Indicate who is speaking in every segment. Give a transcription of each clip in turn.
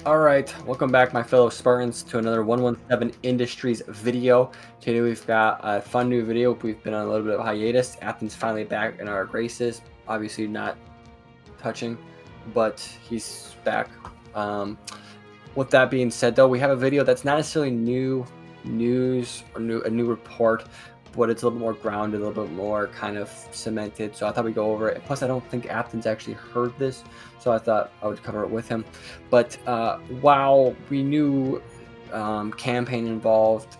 Speaker 1: All right, welcome back, my fellow Spartans, to another 117 Industries video. Today we've got a fun new video. We've been on a little bit of hiatus. Athens finally back in our graces. Obviously not touching, but he's back. Um, with that being said, though, we have a video that's not necessarily new news or a new report, but it's a little bit more grounded, a little bit more kind of cemented. So I thought we'd go over it. Plus, I don't think Athens actually heard this, so I thought I would cover it with him. But while we knew campaign evolved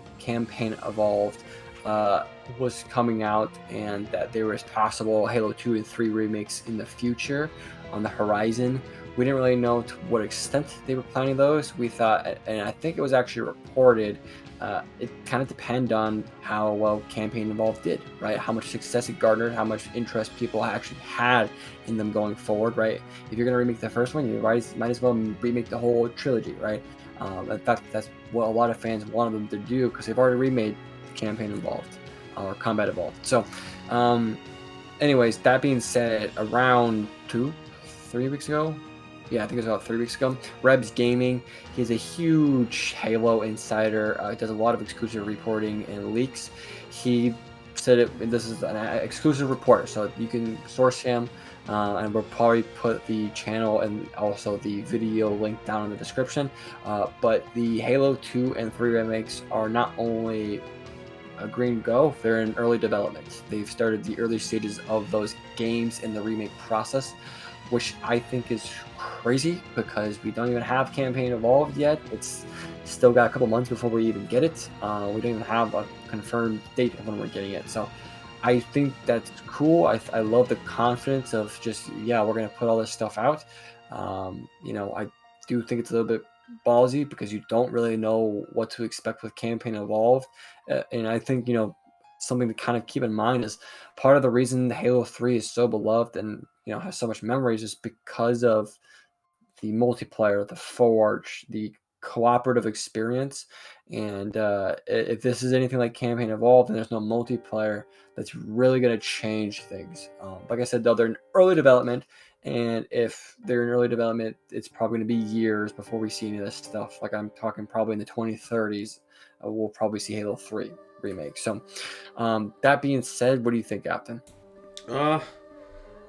Speaker 1: was coming out, and that there was possible Halo 2 and 3 remakes in the future on the horizon, we didn't really know to what extent they were planning those. We thought, and I think it was actually reported, it kind of depend on how well Campaign Evolved did, right? How much success it garnered, how much interest people actually had in them going forward, right? If you're going to remake the first one, you might as well remake the whole trilogy, right? In fact, that's what a lot of fans wanted them to do, because they've already remade Campaign Evolved or Combat Evolved. So, anyways, that being said, around 3 weeks ago, yeah, I think it was about 3 weeks ago, Rebs Gaming, he's a huge Halo insider, does a lot of exclusive reporting and leaks. He said it, this is an exclusive reporter, so you can source him, and we'll probably put the channel and also the video link down in the description. But the Halo 2 and 3 remakes are not only a green go, they're in early development. They've started the early stages of those games in the remake process, which I think is crazy because we don't even have Campaign Evolved yet. It's still got a couple months before we even get it. We don't even have a confirmed date of when we're getting it. So I think that's cool. I love the confidence of just, yeah, we're going to put all this stuff out. I do think it's a little bit ballsy because you don't really know what to expect with Campaign Evolved. And I think, something to kind of keep in mind is part of the reason Halo 3 is so beloved and, has so much memories is because of the multiplayer, the Forge, the cooperative experience. And if this is anything like Campaign Evolved and there's no multiplayer, that's really going to change things. Like I said, though, they're in early development. And if they're in early development, it's probably going to be years before we see any of this stuff. Like I'm talking probably in the 2030s, we'll probably see Halo 3 remake. So that being said, what do you think, Captain?
Speaker 2: Uh,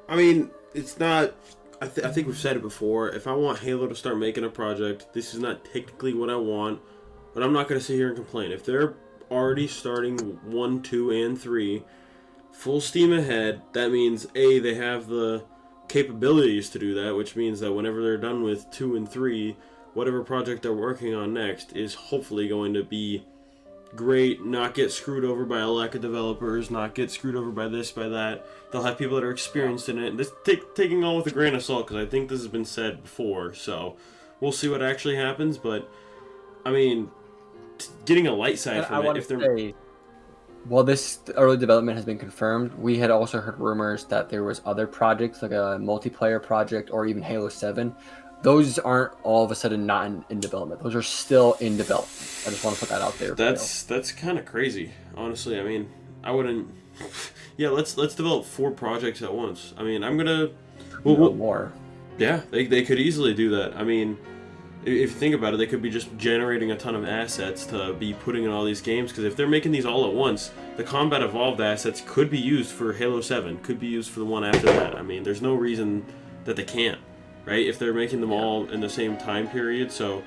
Speaker 2: I mean, it's not. I think we've said it before. If I want Halo to start making a project, this is not technically what I want, but I'm not going to sit here and complain. If they're already starting 1, 2, and 3 full steam ahead, that means A, they have the capabilities to do that, which means that whenever they're done with 2 and 3, whatever project they're working on next is hopefully going to be great, not get screwed over by a lack of developers, not get screwed over by this, by that. They'll have people that are experienced in it. And this taking all with a grain of salt, because I think this has been said before. So we'll see what actually happens. But I mean, getting a light side
Speaker 1: And I
Speaker 2: from it,
Speaker 1: want
Speaker 2: if
Speaker 1: to
Speaker 2: they're
Speaker 1: say, well, this early development has been confirmed. We had also heard rumors that there was other projects, like a multiplayer project or even Halo 7. Those aren't all of a sudden not in development. Those are still in development. I just want to put that out there.
Speaker 2: that's kind of crazy, honestly. I mean, I wouldn't. Yeah, let's develop 4 projects at once. I mean, I'm gonna. Well,
Speaker 1: More.
Speaker 2: yeah, they could easily do that. I mean, if you think about it, they could be just generating a ton of assets to be putting in all these games. Because if they're making these all at once, the Combat Evolved assets could be used for Halo 7, could be used for the one after that. I mean, there's no reason that they can't, right? If they're making them all in the same time period. So,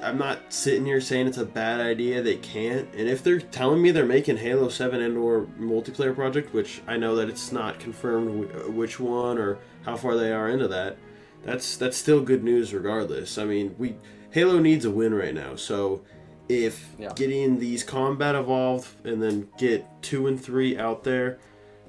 Speaker 2: I'm not sitting here saying it's a bad idea. They can't. And if they're telling me they're making Halo 7 and/or multiplayer project, which I know that it's not confirmed which one or how far they are into that, that's still good news regardless. I mean, Halo needs a win right now. So if
Speaker 1: Yeah.
Speaker 2: getting these Combat Evolved and then get 2 and 3 out there,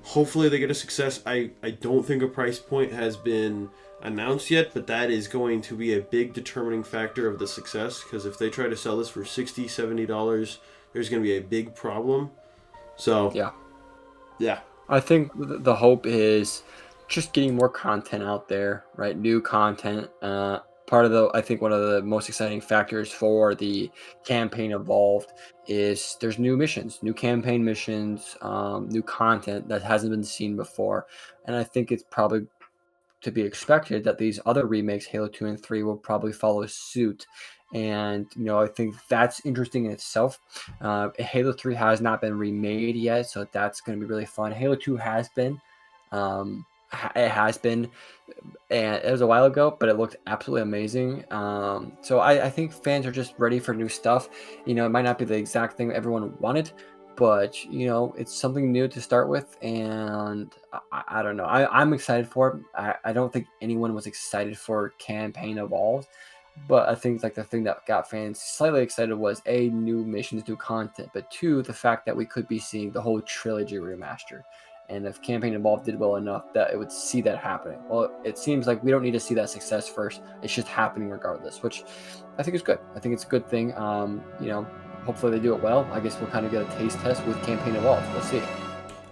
Speaker 2: hopefully they get a success. I don't think a price point has been announced yet, but that is going to be a big determining factor of the success, because if they try to sell this for $60-$70, there's going to be a big problem. So
Speaker 1: Yeah.
Speaker 2: yeah.
Speaker 1: I think the hope is just getting more content out there, right? New content. I think one of the most exciting factors for the campaign evolved is there's new missions, new campaign missions, new content that hasn't been seen before. And I think it's probably to be expected that these other remakes, Halo 2 and 3, will probably follow suit. And I think that's interesting in itself. Halo 3 has not been remade yet, so that's going to be really fun. Halo 2 has been. It has been, and it was a while ago, but it looked absolutely amazing. So I think fans are just ready for new stuff. It might not be the exact thing everyone wanted, but it's something new to start with, and I don't know. I'm excited for it. I don't think anyone was excited for Campaign Evolved, but I think like the thing that got fans slightly excited was A, new missions, new content, but two, the fact that we could be seeing the whole trilogy remaster. And if Campaign Evolved did well enough, that it would see that happening. Well, it seems like we don't need to see that success first. It's just happening regardless, which I think is good. I think it's a good thing. Hopefully they do it well. I guess we'll kind of get a taste test with Campaign Evolved. We'll see.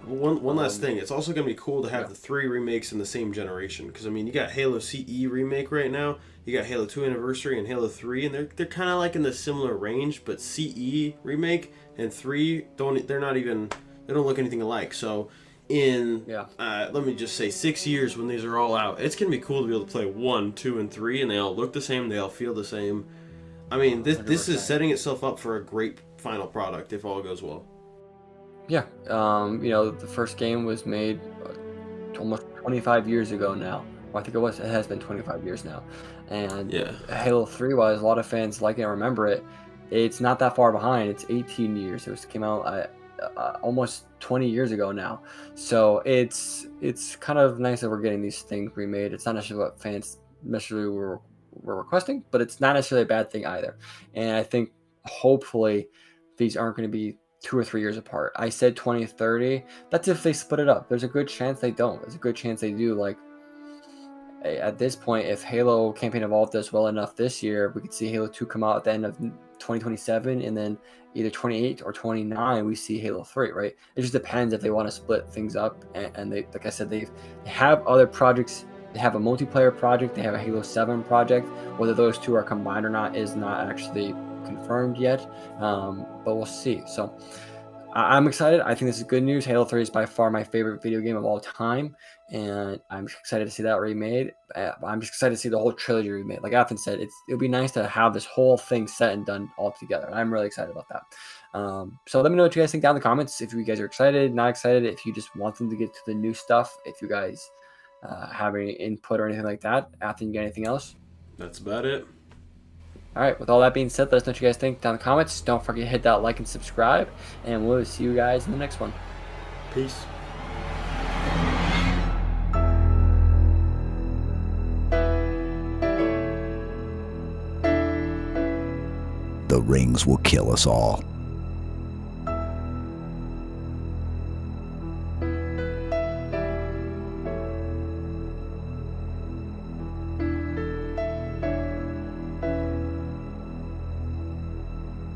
Speaker 2: One last thing. It's also going to be cool to have
Speaker 1: Yeah.
Speaker 2: the 3 remakes in the same generation. Because, I mean, you got Halo CE remake right now. You got Halo 2 Anniversary and Halo 3. And they're kind of like in the similar range. But CE remake and 3, they don't look anything alike. So, let me just say 6 years when these are all out, it's going to be cool to be able to play 1, 2, and 3. And they all look the same. They all feel the same. I mean, this is setting itself up for a great final product if all goes well.
Speaker 1: Yeah. The first game was made almost 25 years ago now. Well, I think it has been 25 years now. And
Speaker 2: Yeah.
Speaker 1: Halo 3, while a lot of fans like it and remember it, it's not that far behind. It's 18 years. Came out almost 20 years ago now. So it's kind of nice that we're getting these things remade. It's not necessarily what fans necessarily were requesting, but it's not necessarily a bad thing either. And I think hopefully these aren't going to be 2 or 3 years apart. I said 2030. That's if they split it up. There's a good chance they don't. There's a good chance they do. Like at this point, if Halo Campaign Evolved does well enough this year, we could see Halo 2 come out at the end of 2027, and then either 28 or 29 we see Halo 3. Right? It just depends if they want to split things up. And they, like I said, they have other projects. They have a multiplayer project. They have a Halo 7 project. Whether those two are combined or not is not actually confirmed yet, but we'll see. So I'm excited. I think this is good news. Halo 3 is by far my favorite video game of all time, and I'm excited to see that remade. I'm just excited to see the whole trilogy remade. Like Athen said, it'll be nice to have this whole thing set and done all together. I'm really excited about that. So let me know what you guys think down in the comments. If you guys are excited, not excited, if you just want them to get to the new stuff, if you guys have any input or anything like that. Athen, you got anything else?
Speaker 2: That's about it.
Speaker 1: All right, with all that being said, let us know what you guys think down in the comments. Don't forget to hit that like and subscribe, and we'll see you guys in the next one.
Speaker 2: Peace.
Speaker 3: The rings will kill us all.